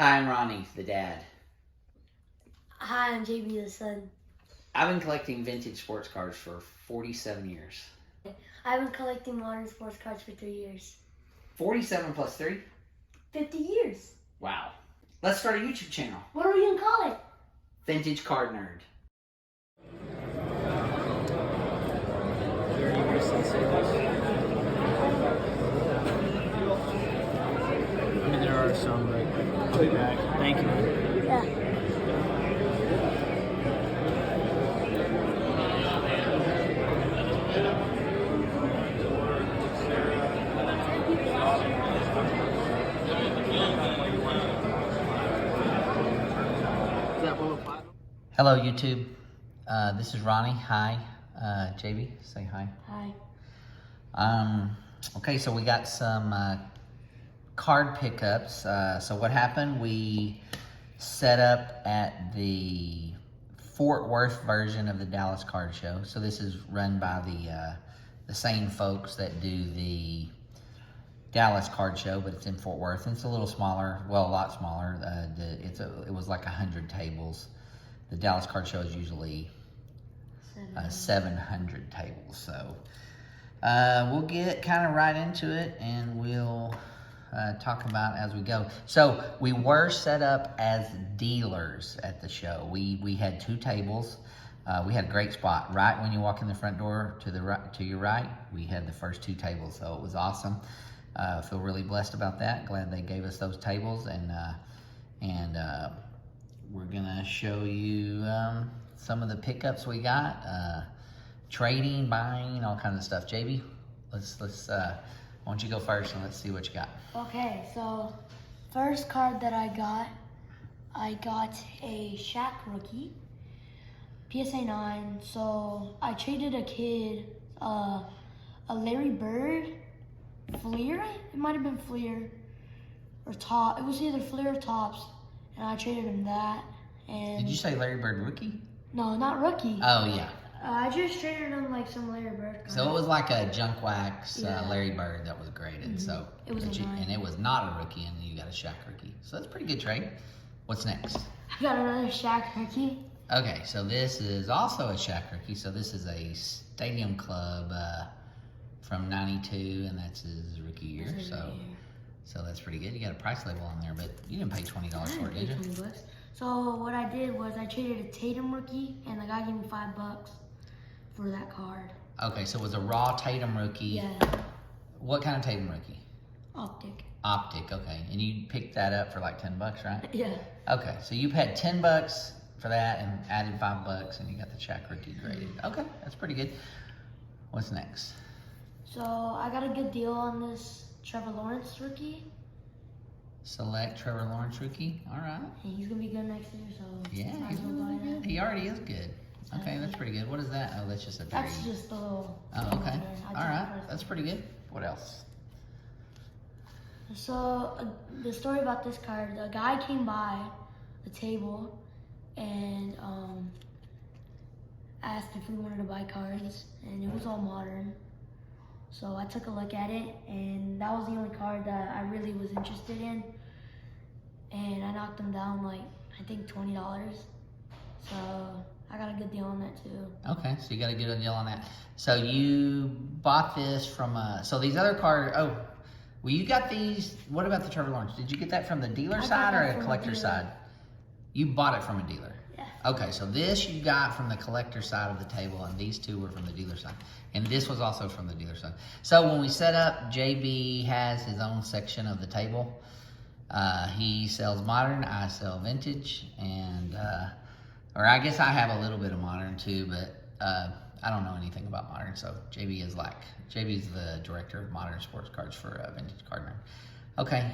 Hi, I'm Ronnie, the dad. Hi, I'm JB, the son. I've been collecting vintage sports cars for 47 years. I've been collecting modern sports cards for 3 years. 47 plus 3? 50 years. Wow. Let's start a YouTube channel. What are we going to call it? Vintage Card Nerd. I mean, there are some, but I'll be back. Thank you. Yeah. Is that what we're Hello, YouTube. This is Ronnie. Hi. JB, say hi. Hi. Okay, so we got some card pickups. So what happened, we set up at the Fort Worth version of the Dallas Card Show. So this is run by the same folks that do the Dallas Card Show, but it's in Fort Worth. And it's a little smaller, well, a lot smaller. It was like 100 tables. The Dallas Card Show is usually 700 tables. So we'll get kind of right into it, and we'll talk about as we go. So we were set up as dealers at the show. We had 2 tables. We had a great spot right when you walk in the front door to the right, to your right. We had the first 2 tables, so it was awesome. Feel really blessed about that. Glad they gave us those tables, and we're gonna show you some of the pickups we got. Trading, buying, all kinds of stuff. JB, let's why don't you go first and let's see what you got. Okay, so first card that I got a Shaq rookie, PSA 9. So I traded a kid a Larry Bird Fleer. It might have been Fleer or Top. It was either Fleer or Tops, and I traded him that. And Did you say Larry Bird rookie? no, not rookie. Oh yeah. I just traded him like some Larry Bird card. So it was like a junk wax Yeah. Larry Bird that was graded. So It was a 9. and it was not a rookie, and you got a Shaq rookie. So that's a pretty good trade. What's next? I got another Shaq rookie. Okay, so this is also a Shaq rookie. So this is a Stadium Club from '92, and that's his rookie year. So that's pretty good. You got a price label on there, but you didn't pay $20 for it, did you? $20. So what I did was I traded a Tatum rookie, and the guy gave me $5 for that card. Okay, so it was a raw Tatum rookie. Yeah, What kind of Tatum rookie? optic. Optic, okay. And you picked that up for like $10, right? Yeah. Okay, so you paid $10 for that and added $5, and you got the Shaq rookie graded. Okay, that's pretty good. What's next? So I got a good deal on this Trevor Lawrence rookie. Select Trevor Lawrence rookie. All right. And he's gonna be good next year, so Yeah, might he's as well really buy good. that. He already is good. Okay, that's pretty good. What is that? Oh, that's just a 3. That's just a little. Oh, okay. I All took right, it first. that's pretty good. What else? So the story about this card, the guy came by the table and asked if we wanted to buy cards, and it was all modern. So I took a look at it, and that was the only card that I really was interested in. And I knocked him down like, I think $20. So I got a good deal on that too. Okay, so you got a good deal on that. So you bought this from so these other cards, oh, well, you got these, what about the Trevor Lawrence? Did you get that from the dealer I got side or that a from a collector dealer. side? You bought it from a dealer? Yeah. Okay, so this you got from the collector side of the table, and these 2 were from the dealer side. And this was also from the dealer side. So when we set up, JB has his own section of the table. He sells modern, I sell vintage, and, or I guess I have a little bit of modern too, but I don't know anything about modern, so JB's the director of modern sports cards for Vintage Card Nerd. Okay,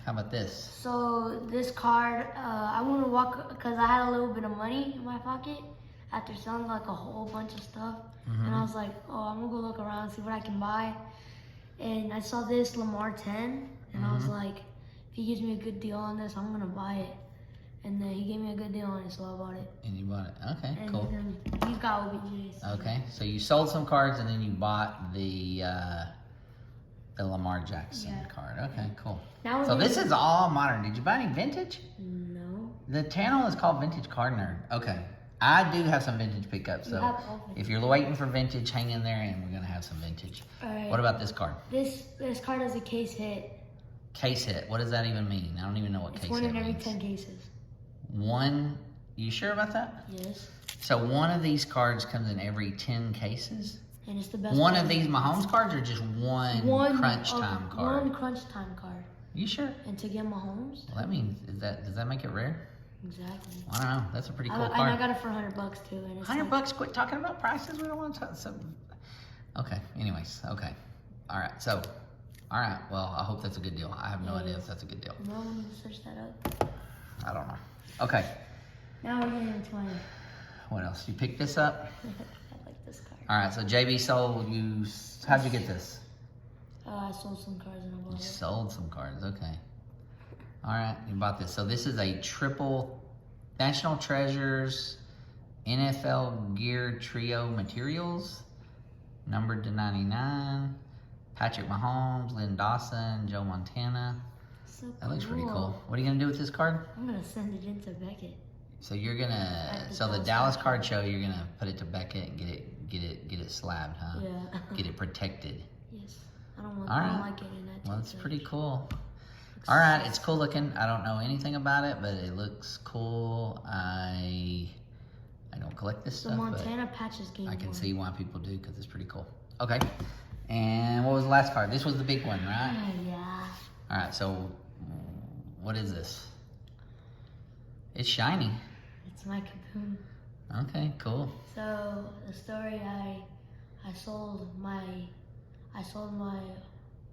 how about this? So this card, I want to walk because I had a little bit of money in my pocket after selling like a whole bunch of stuff, and I was like, oh, I'm gonna go look around and see what I can buy. And I saw this Lamar 10, and I was like, if he gives me a good deal on this, I'm gonna buy it. And then he gave me a good deal on it, so I bought it. And you bought it. Okay, And cool. then he's got OBJs. Okay, so you sold some cards and then you bought the The Lamar Jackson Yeah. card. Okay, cool. Now So we're this gonna- is all modern. Did you buy any vintage? No. The channel is called Vintage Card Nerd. Okay. I do have some vintage pickups, You so have all vintage. if you're waiting for vintage, hang in there and we're gonna have some vintage. All right. What about this card? This card is a case hit. Case hit. What does that even mean? I don't even know what It's case one hit in every means. 10 cases. One. You sure about that? Yes. So one of these cards comes in every 10 cases. And it's the best. One card. of these Mahomes cards, or just one crunch time card? One crunch time card. You sure? And to get Mahomes. Well, that means does that make it rare? Exactly. I don't know. That's a pretty cool And I card. got it for $100 too. And it's $100. Quit talking about prices. We don't want to talk. Okay. Anyways. Okay. All right. So. All right. Well, I hope that's a good deal. I have no idea if that's a good deal. No one to search that up. I don't know. Okay. Now we're getting into my. What else? You picked this up? I like this card. All right. So JB sold you. How'd you get this? I sold some cards and I You bought it. sold some cards. Okay. All right. You bought this. So this is a triple National Treasures NFL Gear Trio Materials, numbered to 99. Patrick Mahomes, Lynn Dawson, Joe Montana. So That looks pretty cool. What are you gonna do with this card? I'm gonna send it into Beckett. So you're gonna, At the so the Dallas Dallas card card show, you're gonna put it to Beckett and get it slabbed, huh? Yeah. Get it protected. Yes. I don't All right. like getting that. Well, it's touch. pretty cool. All right, it's cool looking. I don't know anything about it, but it looks cool. I don't collect this The stuff, Montana patches game. but I can one. see why people do because it's pretty cool. Okay. And what was the last card? This was the big one, right? Yeah. All right. So, what is this? It's shiny. It's my cocoon. Okay. Cool. So the story I sold my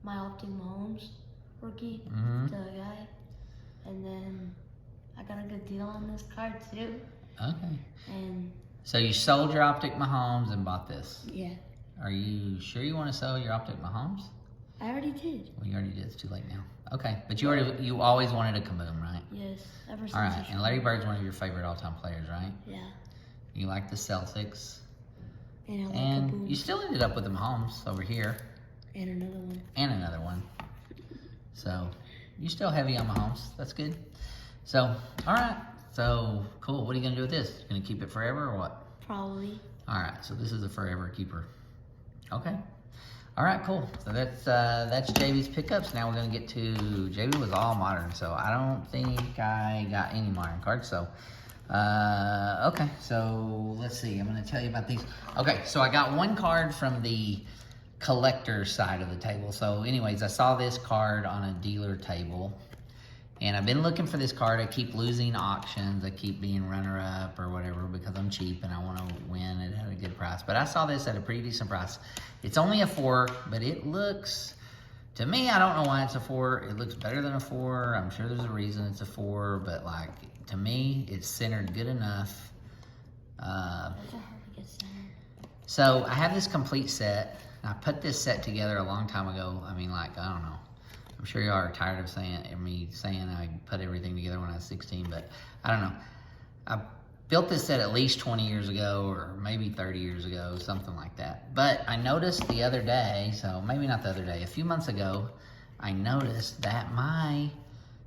Optic Mahomes rookie Mhm. to a guy, and then I got a good deal on this card too. Okay. And So you sold your Optic Mahomes and bought this. yeah, Are you sure you want to sell your Optic Mahomes? I already did. Well, you already did. It's too late now. Okay, but you always wanted a Kaboom, right? Yes, ever since. All I right, and Larry Bird's one of your favorite all-time players, right? Yeah, You like the Celtics, and I like and Kaboom. you still ended up with the Mahomes over here, And another one. and another one. So you still heavy on Mahomes. That's good. So all right, so cool. What are you gonna do with this? Gonna keep it forever or what? Probably. All right, so this is a forever keeper. Okay. All right, cool. So that's JB's pickups. Now we're gonna get to JB was all modern, so I don't think I got any modern cards. So okay, so let's see. I'm gonna tell you about these. Okay, so I got one card from the collector side of the table. So anyways, I saw this card on a dealer table. And I've been looking for this card. I keep losing auctions. I keep being runner-up or whatever because I'm cheap and I want to win it at a good price. But I saw this at a pretty decent price. It's only a 4, but it looks, to me, I don't know why it's a 4. It looks better than a 4. I'm sure there's a reason it's a 4, but like, to me, it's centered good enough. Those are hard to get centered. So I have this complete set. I put this set together a long time ago. I mean, like, I don't know. I'm sure y'all are tired of me saying I put everything together when I was 16, but I don't know. I built this set at least 20 years ago or maybe 30 years ago, something like that. But I noticed the other day, so maybe not the other day, a few months ago, I noticed that my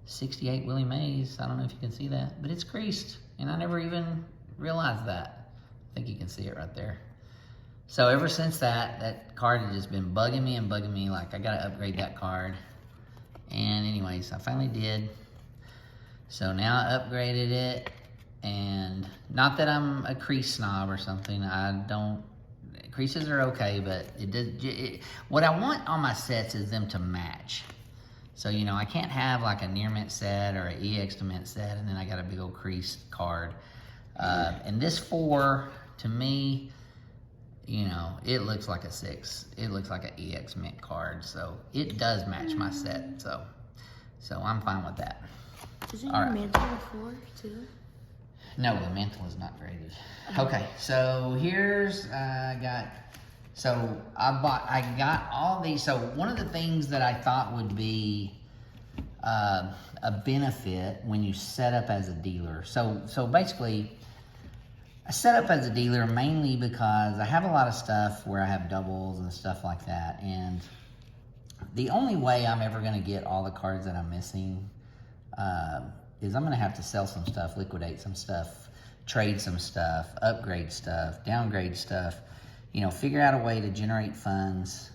68 Willie Mays, I don't know if you can see that, but it's creased, and I never even realized that. I think you can see it right there. So ever since that card has just been bugging me, like I gotta upgrade that card. And anyways, I finally did. So now I upgraded it, and not that I'm a crease snob or something. I don't, creases are okay, but what I want on my sets is them to match. So, you know, I can't have like a near mint set or an EX to mint set, and then I got a big old crease card. And this 4, to me, you know, it looks like a 6. It looks like an EX mint card, so it does match my set. So I'm fine with that. Isn't All your right. mantle a 4 too? No, the mantle is not graded. Okay, so here's I got all these. So one of the things that I thought would be a benefit when you set up as a dealer. So basically, I set up as a dealer mainly because I have a lot of stuff where I have doubles and stuff like that, and the only way I'm ever going to get all the cards that I'm missing is I'm going to have to sell some stuff, liquidate some stuff, trade some stuff, upgrade stuff, downgrade stuff, you know, figure out a way to generate funds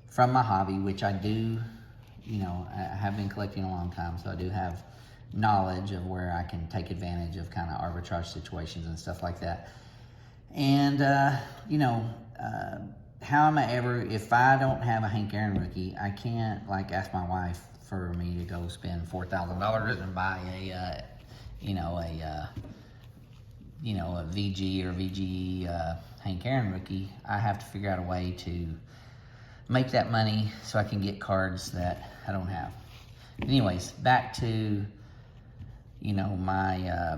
from my hobby, which I do, you know, I have been collecting a long time, so I do have knowledge of where I can take advantage of kind of arbitrage situations and stuff like that. And, you know, how am I ever, if I don't have a Hank Aaron rookie, I can't, like, ask my wife for me to go spend $4,000 and buy a, you know, a VG or VG Hank Aaron rookie. I have to figure out a way to make that money so I can get cards that I don't have. Anyways, back to, you know, my,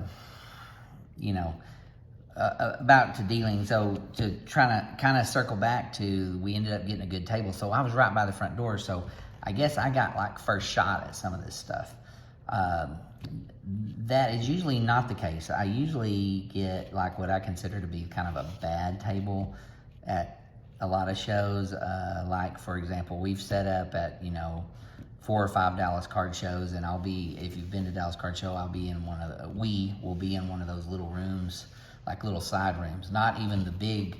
about to dealing. So to try to kind of circle back to, we ended up getting a good table. So I was right by the front door. So I guess I got like first shot at some of this stuff. That is usually not the case. I usually get like what I consider to be kind of a bad table at a lot of shows. Like for example, we've set up at, you know, 4 or 5 Dallas card shows, and I'll be, if you've been to Dallas Card Show, we will be in one of those little rooms, like little side rooms, not even the big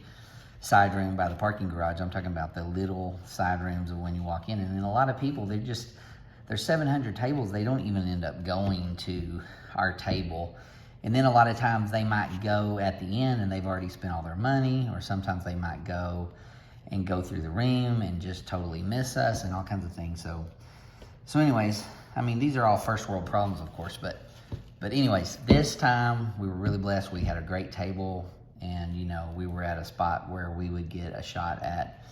side room by the parking garage. I'm talking about the little side rooms of when you walk in. And then a lot of people, there's 700 tables, they don't even end up going to our table. And then a lot of times they might go at the end and they've already spent all their money, or sometimes they might go through the room and just totally miss us and all kinds of things. So anyways, I mean, these are all first world problems, of course, but anyways, this time we were really blessed. We had a great table, and, you know, we were at a spot where we would get a shot at,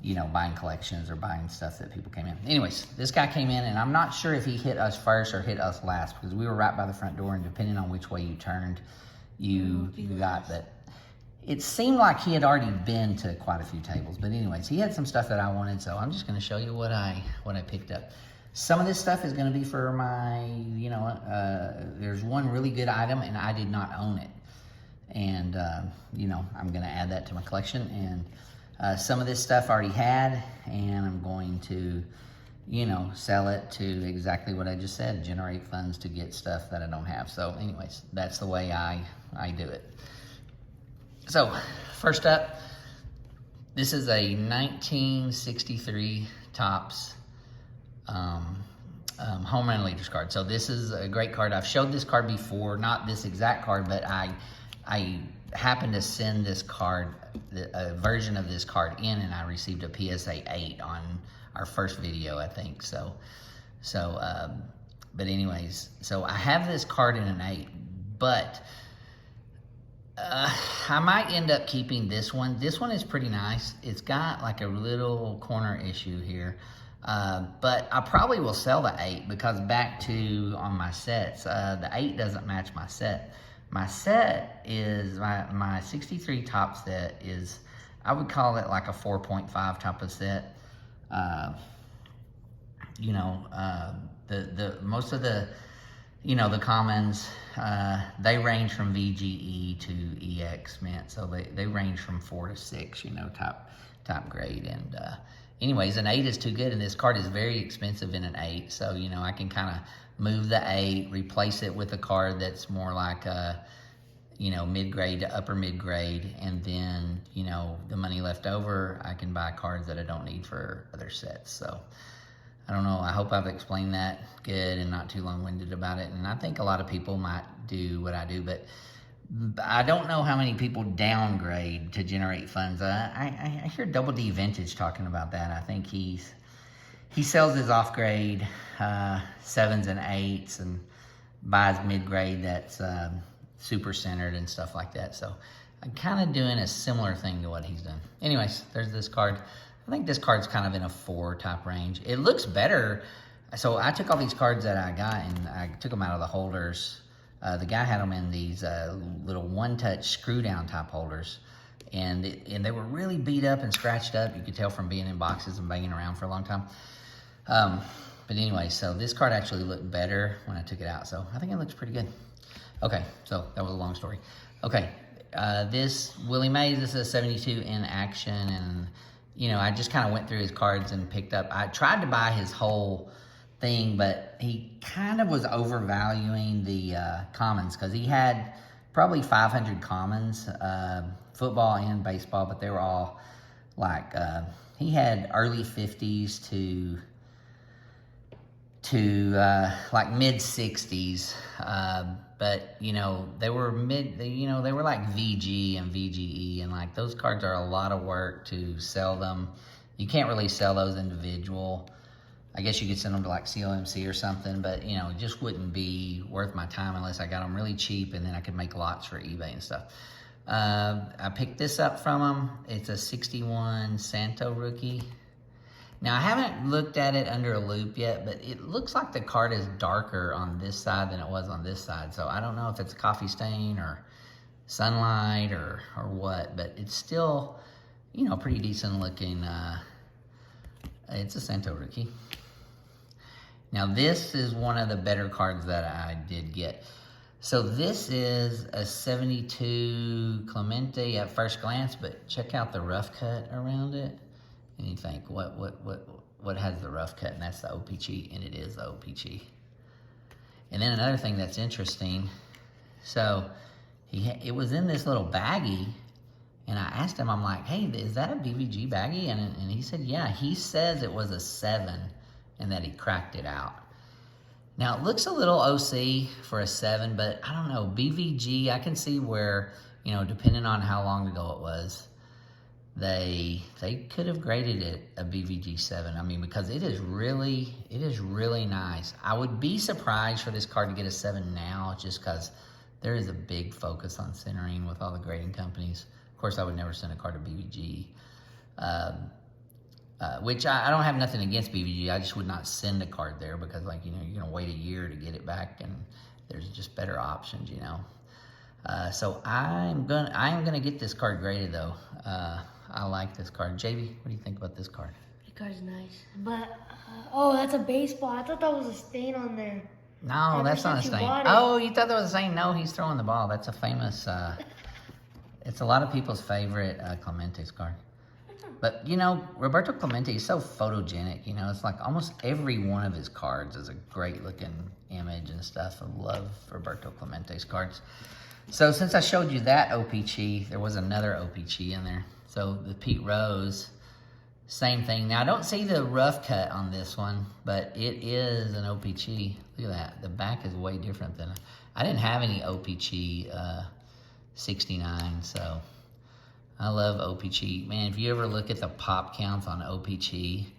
you know, buying collections or buying stuff that people came in. Anyways, this guy came in, and I'm not sure if he hit us first or hit us last, because we were right by the front door, and depending on which way you turned, you got that. It seemed like he had already been to quite a few tables, but anyways, he had some stuff that I wanted, so I'm just going to show you what I picked up. Some of this stuff is going to be for my, you know, there's one really good item, and I did not own it, and you know, I'm going to add that to my collection. And some of this stuff I already had, and I'm going to, you know, sell it to exactly what I just said, generate funds to get stuff that I don't have. So anyways, that's the way I do it. So, first up, this is a 1963 Topps Home Run Leaders card. So this is a great card. I've showed this card before, not this exact card, but I happened to send this card, a version of this card in, and I received a PSA 8 on our first video, I think. But anyways, so I have this card in an 8, but I might end up keeping this one. This one is pretty nice. It's got like a little corner issue here. But I probably will sell the 8, because back to on my sets, the 8 doesn't match my set. My set is, my 63 top set is, I would call it like a 4.5 type of set. You know, the most of the, you know, the commons, they range from VGE to EX mint, so they range from 4 to 6, you know, top grade. And anyways, an 8 is too good, and this card is very expensive in an 8, so, you know, I can kind of move the 8, replace it with a card that's more like a, you know, mid-grade to upper mid-grade, and then, you know, the money left over, I can buy cards that I don't need for other sets. So I don't know, I hope I've explained that good and not too long-winded about it. And I think a lot of people might do what I do, but I don't know how many people downgrade to generate funds. I hear Double D Vintage talking about that. I think he sells his off-grade 7s and 8s and buys mid-grade that's super centered and stuff like that. So I'm kind of doing a similar thing to what he's done. Anyways, there's this card. I think this card's kind of in a 4 type range. It looks better. So I took all these cards that I got and I took them out of the holders. The guy had them in these little one-touch screw-down type holders. And they were really beat up and scratched up. You could tell from being in boxes and banging around for a long time. But anyway, so this card actually looked better when I took it out. So I think it looks pretty good. Okay, so that was a long story. Okay, this Willie Mays, this is a 72 in action. And I just kind of went through his cards and picked up. I tried to buy his whole thing, but he kind of was overvaluing the commons because he had probably 500 commons, football and baseball, but they were all like, he had early 50s to like mid 60s, but they were they were like VG and VGE, and like those cards are a lot of work to sell them. You can't really sell those individual. I guess you could send them to like COMC or something, but it just wouldn't be worth my time unless I got them really cheap, and then I could make lots for eBay and stuff. I picked this up from him. It's a 61 Santo rookie. Now, I haven't looked at it under a loop yet, but it looks like the card is darker on this side than it was on this side. So I don't know if it's a coffee stain or sunlight or what, but it's still, pretty decent looking. It's a Santo rookie. Now, this is one of the better cards that I did get. So this is a 72 Clemente at first glance, but check out the rough cut around it. And you think, what has the rough cut? And that's the O-Pee-Chee, and it is the O-Pee-Chee. And then another thing that's interesting, so it was in this little baggie, and I asked him, I'm like, hey, is that a BVG baggie? And he said, yeah, he says it was a 7, and that he cracked it out. Now, it looks a little OC for a 7, but I don't know, BVG, I can see where, depending on how long ago it was, they could have graded it a BVG 7. I mean, because it is really nice. I would be surprised for this card to get a 7 now, just because there is a big focus on centering with all the grading companies. Of course, I would never send a card to BVG, which I don't have nothing against BVG. I just would not send a card there because, you're going to wait a year to get it back, and there's just better options, So I am gonna get this card graded though. I like this card. JB, what do you think about this card? The card's nice, but oh, that's a baseball. I thought that was a stain on there. No, that's not a stain. Oh, you thought that was a stain? No, he's throwing the ball. That's a famous. It's a lot of people's favorite Clemente's card. But Roberto Clemente is so photogenic. It's like almost every one of his cards is a great looking image and stuff. I love Roberto Clemente's cards. So since I showed you that O-Pee-Chee, there was another O-Pee-Chee in there. So the Pete Rose, same thing. Now I don't see the rough cut on this one, but it is an O-Pee-Chee. Look at that. The back is way different than, I didn't have any O-Pee-Chee 69, so I love O-Pee-Chee. Man, if you ever look at the pop counts on O-Pee-Chee,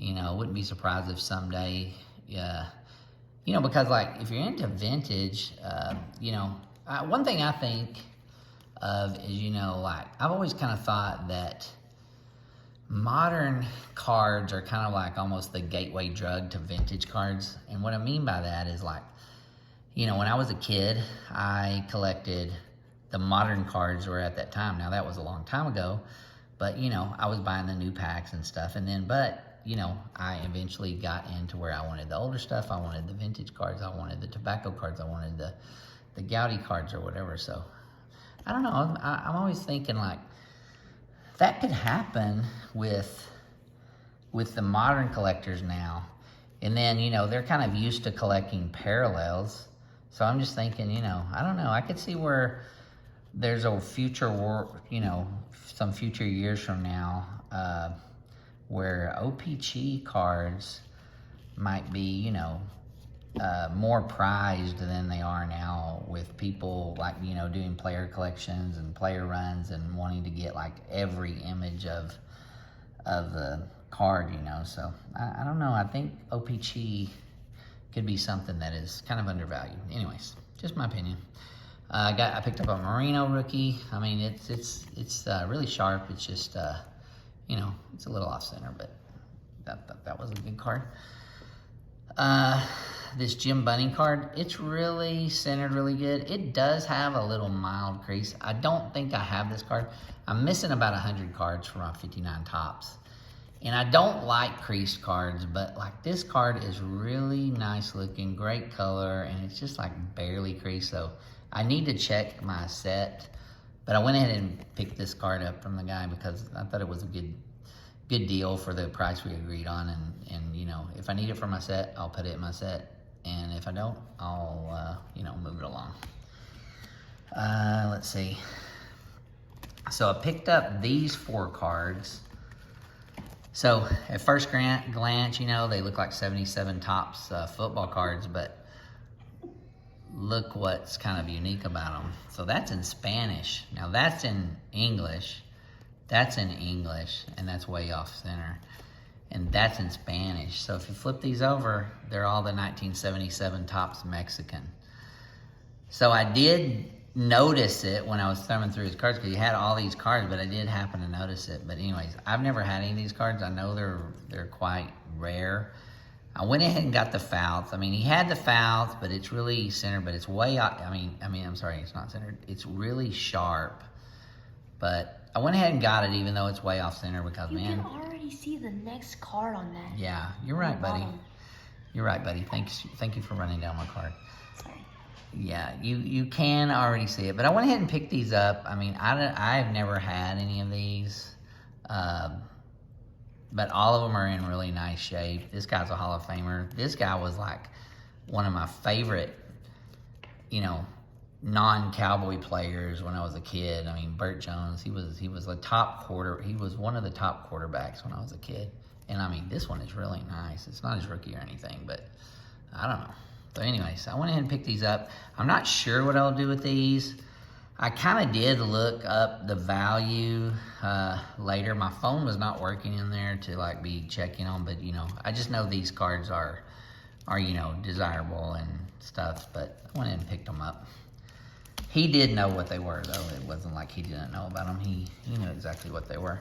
I wouldn't be surprised if someday, because if you're into vintage, one thing I think of is, I've always kind of thought that modern cards are kind of like almost the gateway drug to vintage cards. And what I mean by that is when I was a kid, I collected the modern cards were at that time. Now that was a long time ago, but I was buying the new packs and stuff. And then, I eventually got into where I wanted the older stuff. I wanted the vintage cards. I wanted the tobacco cards. I wanted the Goudy cards or whatever. So I don't know. I'm always thinking that could happen with the modern collectors now. And then, they're kind of used to collecting parallels. So I'm just thinking, I don't know. I could see where there's a future war, some future years from now, where O-Pee-Chee cards might be, more prized than they are now, with people doing player collections and player runs and wanting to get every image of the card, So I don't know. I think O-Pee-Chee could be something that is kind of undervalued. Anyways, just my opinion. I picked up a Marino rookie. I mean, it's really sharp. It's just it's a little off center, but that was a good card. This Jim Bunning card, it's really centered really good. It does have a little mild crease. I don't think I have this card. I'm missing about 100 cards from my 59 tops. And I don't like creased cards, but this card is really nice looking, great color, and it's just barely creased. So I need to check my set, but I went ahead and picked this card up from the guy because I thought it was a good deal for the price we agreed on. And you know, if I need it for my set, I'll put it in my set. And if I don't, I'll, you know, move it along. Let's see. So I picked up these 4 cards. So at first glance, you know, they look like 77 Topps football cards, but look what's kind of unique about them. So that's in Spanish. Now that's in English. That's in English, and that's way off center. And that's in Spanish. So if you flip these over, they're all the 1977 Topps Mexican. So I did notice it when I was thumbing through his cards, because he had all these cards, but I did happen to notice it. But anyways, I've never had any of these cards. I know they're quite rare. I went ahead and got the Fouts. I mean, he had the Fouts, but it's really centered, but it's way out. I'm sorry, it's not centered. It's really sharp. But I went ahead and got it, even though it's way off center, because, You man. can already see the next card on that. Yeah, you're right, buddy. Bottom. You're right, buddy. Thank you for running down my card. Sorry. Yeah, you can already see it. But I went ahead and picked these up. I mean, I've never had any of these. But all of them are in really nice shape. This guy's a Hall of Famer. This guy was like one of my favorite, you know, non-Cowboy players when I was a kid. I mean, Burt Jones, he was he was one of the top quarterbacks when I was a kid. And I mean, this one is really nice. It's not his rookie or anything, but I don't know. So anyways, I went ahead and picked these up. I'm not sure what I'll do with these. I kind of did look up the value later. My phone was not working in there to like be checking on, but you know, I just know these cards are you know, desirable and stuff, but I went ahead and picked them up. He did know what they were, though. It wasn't like he didn't know about them. He knew exactly what they were.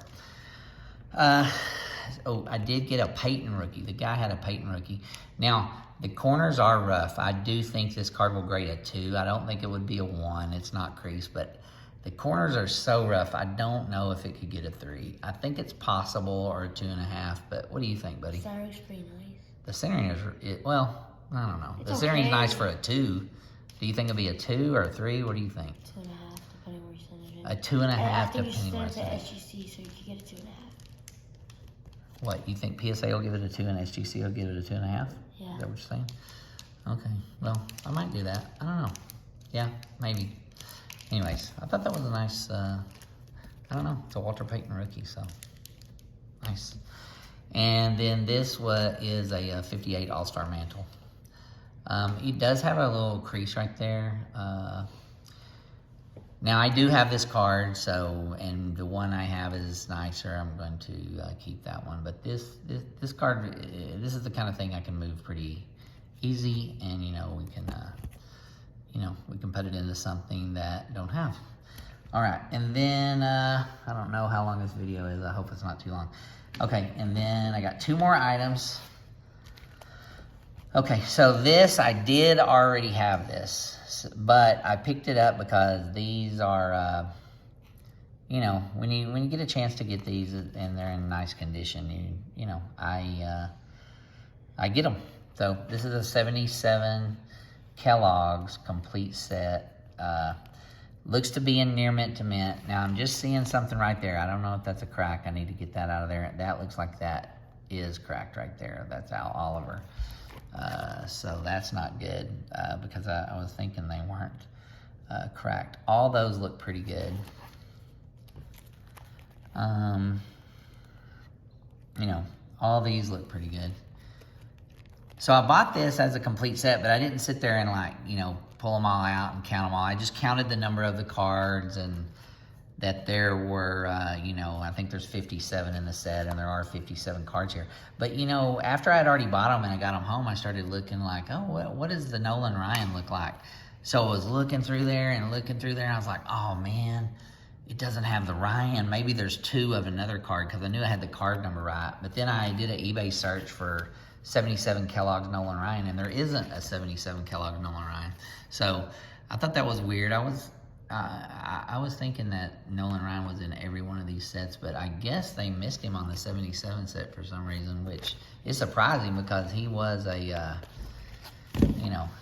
Oh, I did get a Peyton rookie. The guy had a Peyton rookie. Now, the corners are rough. I do think this card will grade a 2. I don't think it would be a 1. It's not creased, but the corners are so rough. I don't know if it could get a 3. I think it's possible, or a 2.5, but what do you think, buddy? Center's pretty nice. The centering is, well, I don't know. It's The centering's okay. nice for a 2. Do you think it'll be a 2 or a 3? What do you think? 2.5, depending where you send it in. A 2.5, I think you depending where send it's it to at. SGC, so you can get a 2.5. What, you think PSA will give it a 2 and SGC will give it a 2.5? Yeah. Is that what you're saying? Okay, well, I might do that. I don't know. Yeah, maybe. Anyways, I thought that was a nice, I don't know, it's a Walter Payton rookie, so nice. And then this is a 58 All-Star Mantle. It does have a little crease right there. Now, I do have this card, so, and the one I have is nicer. I'm going to keep that one. But this card, this is the kind of thing I can move pretty easy, and, you know, we can, we can put it into something that I don't have. All right, and then, I don't know how long this video is. I hope it's not too long. Okay, and then I got 2 more items. Okay, so this, I did already have this, but I picked it up because these are, you know, when you get a chance to get these and they're in nice condition, I get them. So this is a 77 Kellogg's complete set. Looks to be in near mint to mint. Now I'm just seeing something right there. I don't know if that's a crack. I need to get that out of there. That looks like that is cracked right there. That's Al Oliver. So that's not good because I was thinking they weren't cracked. All those look pretty good. All these look pretty good. So I bought this as a complete set, but I didn't sit there and pull them all out and count them all. I just counted the number of the cards and that there were, I think there's 57 in the set, and there are 57 cards here. But, after I had already bought them and I got them home, I started looking like, oh, what does the Nolan Ryan look like? So I was looking through there, and I was like, oh, man, it doesn't have the Ryan. Maybe there's 2 of another card, because I knew I had the card number right. But then I did an eBay search for 77 Kellogg's Nolan Ryan, and there isn't a 77 Kellogg's Nolan Ryan. So I thought that was weird. I was thinking that Nolan Ryan was in every one of these sets, but I guess they missed him on the 77 set for some reason, which is surprising because he was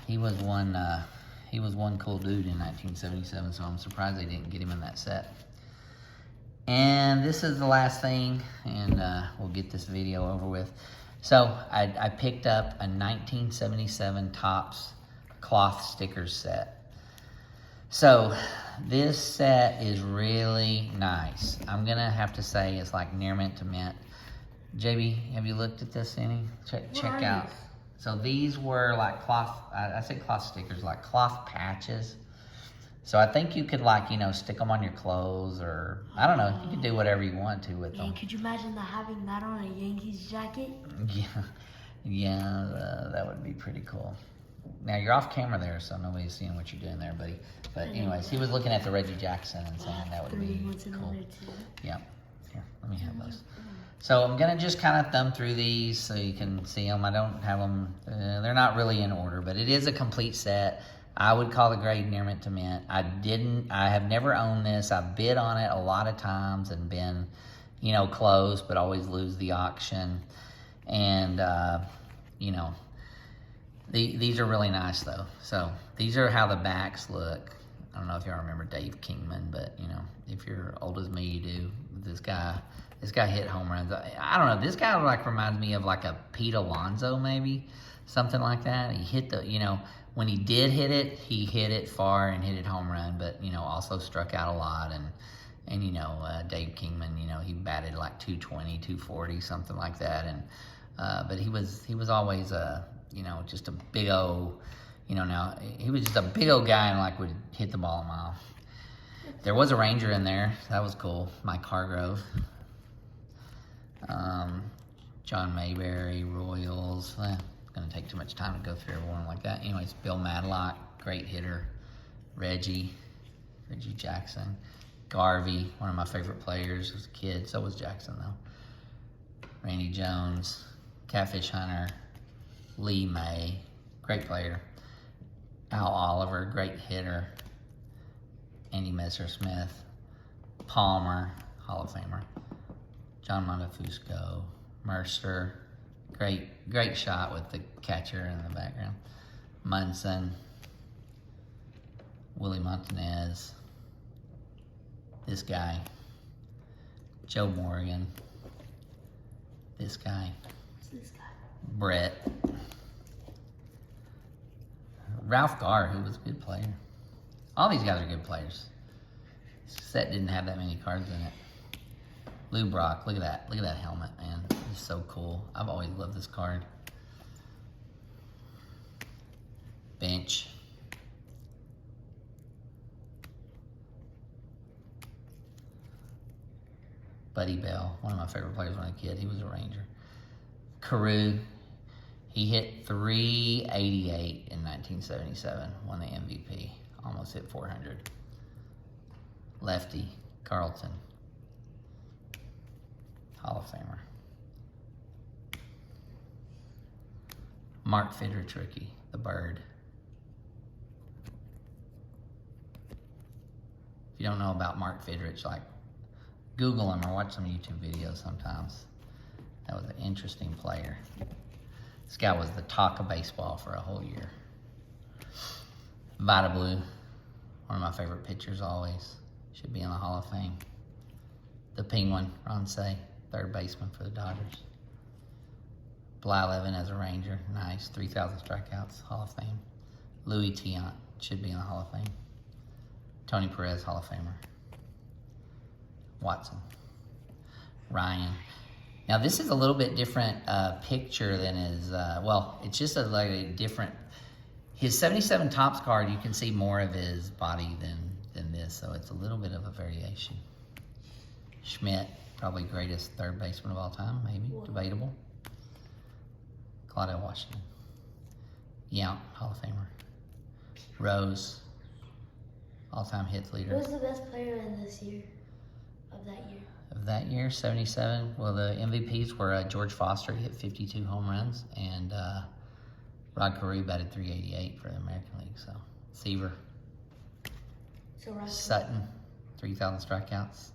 he was one cool dude in 1977, so I'm surprised they didn't get him in that set. And this is the last thing, and we'll get this video over with. So I picked up a 1977 Topps cloth stickers set. So this set is really nice. I'm gonna have to say it's like near mint to mint. JB, have you looked at this any? Check out. So these were like cloth, I said cloth stickers, like cloth patches. So I think you could like, stick them on your clothes, or I don't know, you could do whatever you want to with them. Could you imagine having that on a Yankees jacket? Yeah, that would be pretty cool. Now you're off camera there, so nobody's seeing what you're doing there, buddy. But anyways, he was looking at the Reggie Jackson and saying that would be cool. Yeah, here, let me have those. So I'm gonna just kind of thumb through these so you can see them. I don't have them, they're not really in order, but it is a complete set. I would call the grade near mint to mint. I have never owned this. I've bid on it a lot of times and been, close, but always lose the auction. And, these are really nice though. So these are how the backs look. I don't know if y'all remember Dave Kingman, but if you're old as me, you do. This guy hit home runs. I don't know, this guy like reminds me of like a Pete Alonso maybe, something like that. He hit the, when he did hit it far and hit it home run, but, also struck out a lot. And Dave Kingman, he batted like 220, 240, something like that. And, but he was always, just a big old, now he was just a big old guy and like would hit the ball a mile. There was a Ranger in there. That was cool. Mike Hargrove. John Mayberry, Royals. It's going to take too much time to go through everyone like that. Anyways, Bill Madlock, great hitter. Reggie Jackson. Garvey, one of my favorite players as a kid. So was Jackson, though. Randy Jones, Catfish Hunter, Lee May, great player. Al Oliver, great hitter. Andy Messersmith. Palmer, Hall of Famer. John Montefusco, Mercer, great shot with the catcher in the background. Munson, Willie Montanez, this guy, Joe Morgan, this guy, Brett, Ralph Garr, who was a good player. All these guys are good players. This set didn't have that many cards in it. Lou Brock, look at that helmet, man. It's so cool. I've always loved this card. Bench. Buddy Bell, one of my favorite players when I was a kid. He was a Ranger. Carew, he hit 388 in 1977, won the MVP. Almost hit 400. Lefty, Carlton. Hall of Famer. Mark Fidrich rookie, the Bird. If you don't know about Mark Fidrich, like Google him or watch some YouTube videos sometimes. That was an interesting player. This guy was the talk of baseball for a whole year. Vita Blue, one of my favorite pitchers always. Should be in the Hall of Fame. The Penguin, Ron Cey, third baseman for the Dodgers. Blyleven as a Ranger, nice, 3,000 strikeouts, Hall of Fame. Louis Tiant, should be in the Hall of Fame. Tony Perez, Hall of Famer. Watson. Ryan. Now this is a little bit different picture than his, it's just a different, his 77 Topps card, you can see more of his body than this, so it's a little bit of a variation. Schmidt, probably greatest third baseman of all time, maybe, debatable. Claudette Washington. Yount, Hall of Famer. Rose, all-time hits leader. Who's the best player in this year, of that year? Of that year, 77. Well, the MVPs were George Foster, he hit 52 home runs, and Rod Carew batted 388 for the American League. So, Seaver. Sutton, 3,000 strikeouts,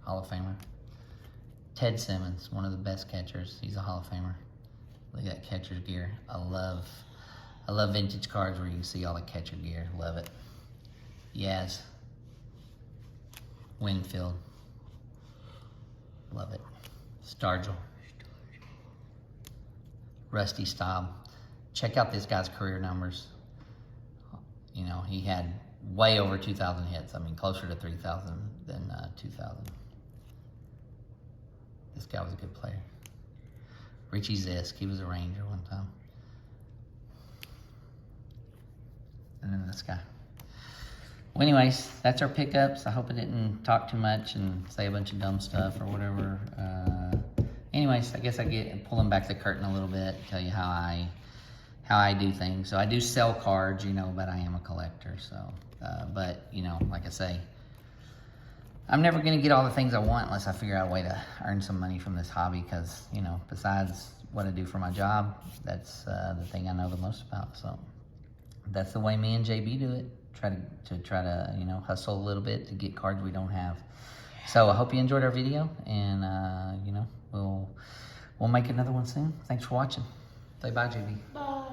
Hall of Famer. Ted Simmons, one of the best catchers. He's a Hall of Famer. Look at that catcher's gear. I love vintage cards where you can see all the catcher gear. Love it. Yaz. Winfield. Love it. Stargell. Rusty Staub. Check out this guy's career numbers. You know, he had way over 2,000 hits. I mean, closer to 3,000 than 2,000. This guy was a good player. Richie Zisk, he was a Ranger one time. And then this guy. Well, anyways, that's our pickups. I hope I didn't talk too much and say a bunch of dumb stuff or whatever. Anyways, I guess I get pulling back the curtain a little bit, tell you how I do things. So I do sell cards, you know, but I am a collector. So, but you know, like I say, I'm never gonna get all the things I want unless I figure out a way to earn some money from this hobby. Because you know, besides what I do for my job, that's the thing I know the most about. So that's the way me and JB do it. Try to you know, hustle a little bit to get cards we don't have. So I hope you enjoyed our video, and you know, we'll make another one soon. Thanks for watching. Say bye, JB. Bye.